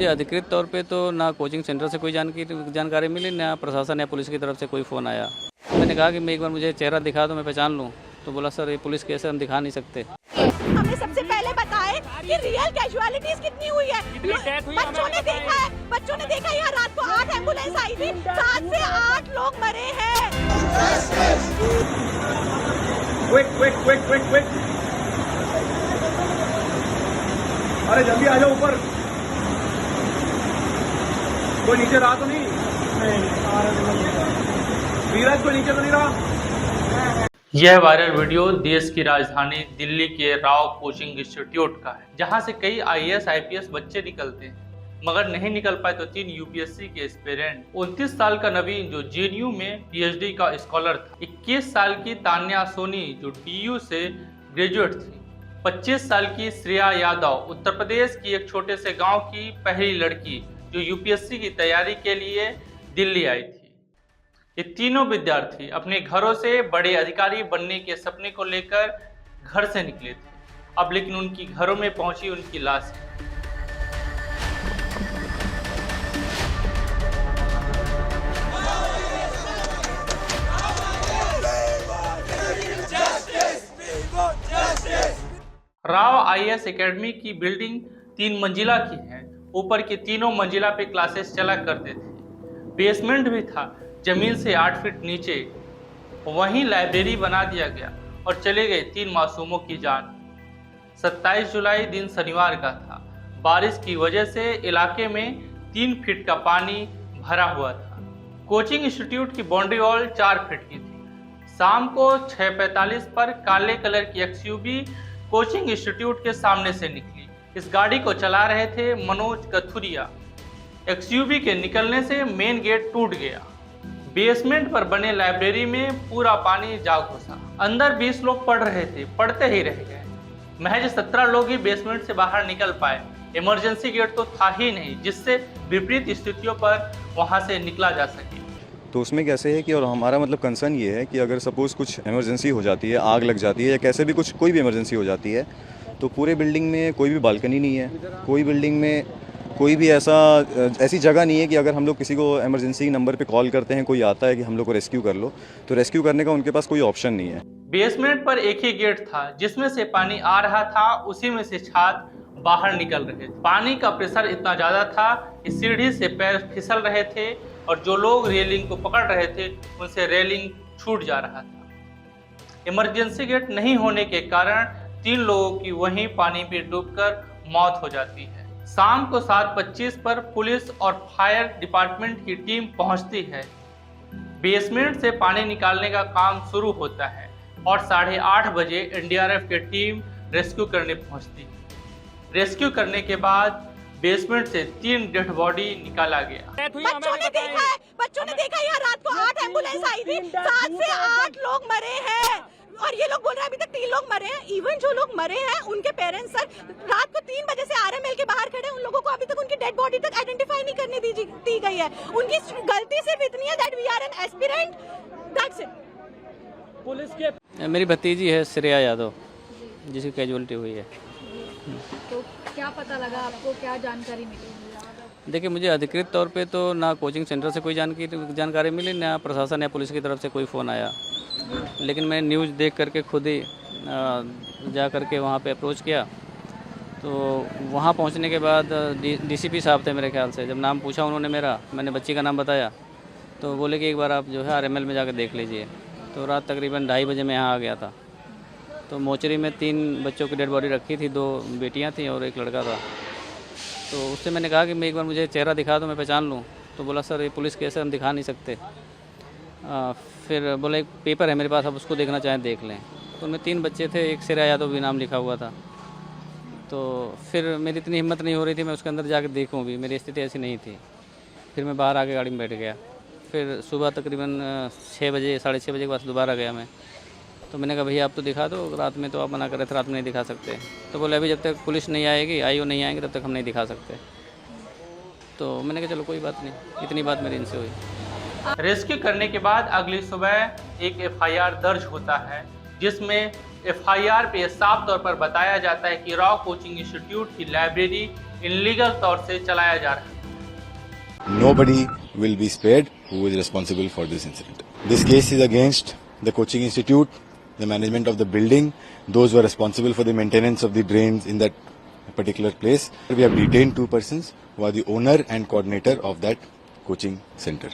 मुझे अधिकृत तौर पे तो ना कोचिंग सेंटर से कोई जानकारी मिली, ना प्रशासन या पुलिस की तरफ से कोई फ़ोन आया। मैंने कहा कि मैं एक बार मुझे चेहरा दिखा दो, मैं पहचान लूँ। तो बोला सर ये पुलिस केस है, हम दिखा नहीं सकते। हमें सबसे पहले बताएं कि रियल कैजुअलिटीज कितनी हुई है। बच्चों ने देखा यहाँ रात को 8 एम्बुलेंस आई थी, 7 से 8 लोग मरे हैं। क्विक अरे जल्दी आ जाओ ऊपर। कोई नीचे रहा तो नहीं? नीरज कोई नीचे तो नहीं रहा? यह वायरल वीडियो देश की राजधानी दिल्ली के राव कोचिंग इंस्टीट्यूट का है, जहां से कई IAS IPS बच्चे निकलते हैं, मगर नहीं निकल पाए तो 3 UPSC के एस्पिरेंट, 29 साल का नवीन जो JNU में PhD का स्कॉलर था, 21 साल की तान्या सोनी जो DU से ग्रेजुएट थी, 25 साल की श्रेया यादव उत्तर प्रदेश की एक छोटे से गांव की पहली लड़की जो UPSC की तैयारी के लिए दिल्ली आई थी। ये तीनों विद्यार्थी अपने घरों से बड़े अधिकारी बनने के सपने को लेकर घर से निकले थे। अब लेकिन उनकी घरों में पहुंची उनकी लाश। राव IAS एकेडमी की बिल्डिंग 3 मंजिला की है। ऊपर की तीनों मंजिला पे क्लासेस चला करते थे। बेसमेंट भी था, जमीन से 8 फीट नीचे। वहीं लाइब्रेरी बना दिया गया और चले गए 3 मासूमों की जान। 27 जुलाई दिन शनिवार का था। बारिश की वजह से इलाके में 3 फीट का पानी भरा हुआ था। कोचिंग इंस्टीट्यूट की बाउंड्री वॉल 4 फीट की थी। शाम को 6:45 पर काले कलर की XUV कोचिंग इंस्टीट्यूट के सामने से निकली। इस गाड़ी को चला रहे थे मनोज कथुरिया। XUV के निकलने से मेन गेट टूट गया। बेसमेंट पर बने लाइब्रेरी में पूरा पानी जा घुसा। अंदर 20 लोग पढ़ रहे थे, पढ़ते ही रह गए। महज 17 लोग ही बेसमेंट से बाहर निकल पाए। इमरजेंसी गेट तो था ही नहीं जिससे विपरीत स्थितियों पर वहां से निकला जा सके। तो उसमें कैसे है कि और हमारा मतलब कंसर्न ये है कि अगर सपोज़ कुछ इमरजेंसी हो जाती है, आग लग जाती है या कैसे भी कुछ कोई भी इमरजेंसी हो जाती है, तो पूरे बिल्डिंग में कोई भी बालकनी नहीं है, कोई बिल्डिंग में कोई भी ऐसी जगह नहीं है कि अगर हम लोग किसी को इमरजेंसी नंबर पे कॉल करते हैं, कोई आता है कि हम लोग को रेस्क्यू कर लो, तो रेस्क्यू करने का उनके पास कोई ऑप्शन नहीं है। बेसमेंट पर एक ही गेट था जिसमें से पानी आ रहा था, उसी में से छात्र बाहर निकल रहे थे। पानी का प्रेशर इतना ज़्यादा था कि सीढ़ी से पैर फिसल रहे थे और जो लोग रेलिंग को पकड़ रहे थे उनसे रेलिंग छूट जा रहा था। इमरजेंसी गेट नहीं होने के कारण 3 लोगों की वहीं पानी में डूबकर मौत हो जाती है। शाम को 7:25 पर पुलिस और फायर डिपार्टमेंट की टीम पहुंचती है। बेसमेंट से पानी निकालने का काम शुरू होता है और 8:30 बजे NDRF की टीम रेस्क्यू करने पहुंचती है। रेस्क्यू करने के बाद बेसमेंट से 3 डेड बॉडी निकाला गया। बच्चों ने देखा यहाँ रात को 8 एम्बुलेंस आई थी, 7 से 8 लोग मरे हैं और ये लोग बोल रहे हैं अभी तक 3 लोग मरे हैं। इवन जो लोग मरे हैं उनके पेरेंट्स सर रात को 3 बजे से RML के बाहर खड़े, उन लोगों को अभी तक उनकी डेड बॉडी तक आइडेंटिफाई नहीं करने दी गई है। उनकी गलती सिर्फ इतनी है that we are an aspirant, that's it. Police के मेरी भतीजी है श्रेया यादव जिसकी कैजुअलिटी हुई है। तो क्या पता लगा आपको, क्या जानकारी मिली? देखिए मुझे अधिकृत तौर पे तो ना कोचिंग सेंटर से कोई जानकारी मिली, ना प्रशासन या पुलिस की तरफ से कोई फ़ोन आया। लेकिन मैंने न्यूज़ देख करके खुद ही जा करके वहाँ पे अप्रोच किया। तो वहाँ पहुँचने के बाद DCP साहब थे मेरे ख्याल से। जब नाम पूछा उन्होंने मेरा, मैंने बच्ची का नाम बताया तो बोले कि एक बार आप जो है RML में जाकर देख लीजिए। तो रात तकरीबन 2:30 बजे मैं यहाँ आ गया था। तो मोचरी में 3 बच्चों की डेड बॉडी रखी थी, 2 बेटियाँ थीं और एक लड़का था। तो उससे मैंने कहा कि मैं एक बार मुझे चेहरा दिखा दो, मैं पहचान लूँ। तो बोला सर ये पुलिस केस है, हम दिखा नहीं सकते। फिर बोला एक पेपर है मेरे पास, आप उसको देखना चाहें देख लें। तो उनमें 3 बच्चे थे, एक श्रेया यादव भी नाम लिखा हुआ था। तो फिर मेरी इतनी हिम्मत नहीं हो रही थी मैं उसके अंदर जाकर देखूँ भी, मेरी स्थिति ऐसी नहीं थी। फिर मैं बाहर आके गाड़ी में बैठ गया। फिर सुबह तकरीबन 6 बजे 6:30 बजे के बाद दोबारा गया मैं। तो मैंने कहा भैया आप तो दिखा दो, रात में तो आप मना कर रहे थे, रात में नहीं दिखा सकते। तो बोले अभी जब तक पुलिस नहीं आएगी, IO नहीं आएंगे, तब तक हम नहीं दिखा सकते। तो मैंने कहा चलो कोई बात नहीं, इतनी बात मेरी इनसे हुई। रेस्क्यू करने के बाद अगली सुबह एक FIR दर्ज होता है, जिसमें FIR पे साफ तौर पर बताया जाता है कि राव कोचिंग इंस्टीट्यूट की लाइब्रेरी इनलीगल तौर से चलाया जा रहा है। Nobody will be spared who is responsible for this incident. This case is against the coaching institute, the management of the building, those who are responsible for the maintenance of the drains in that particular place. We have detained 2 persons who are the owner and coordinator of that coaching center.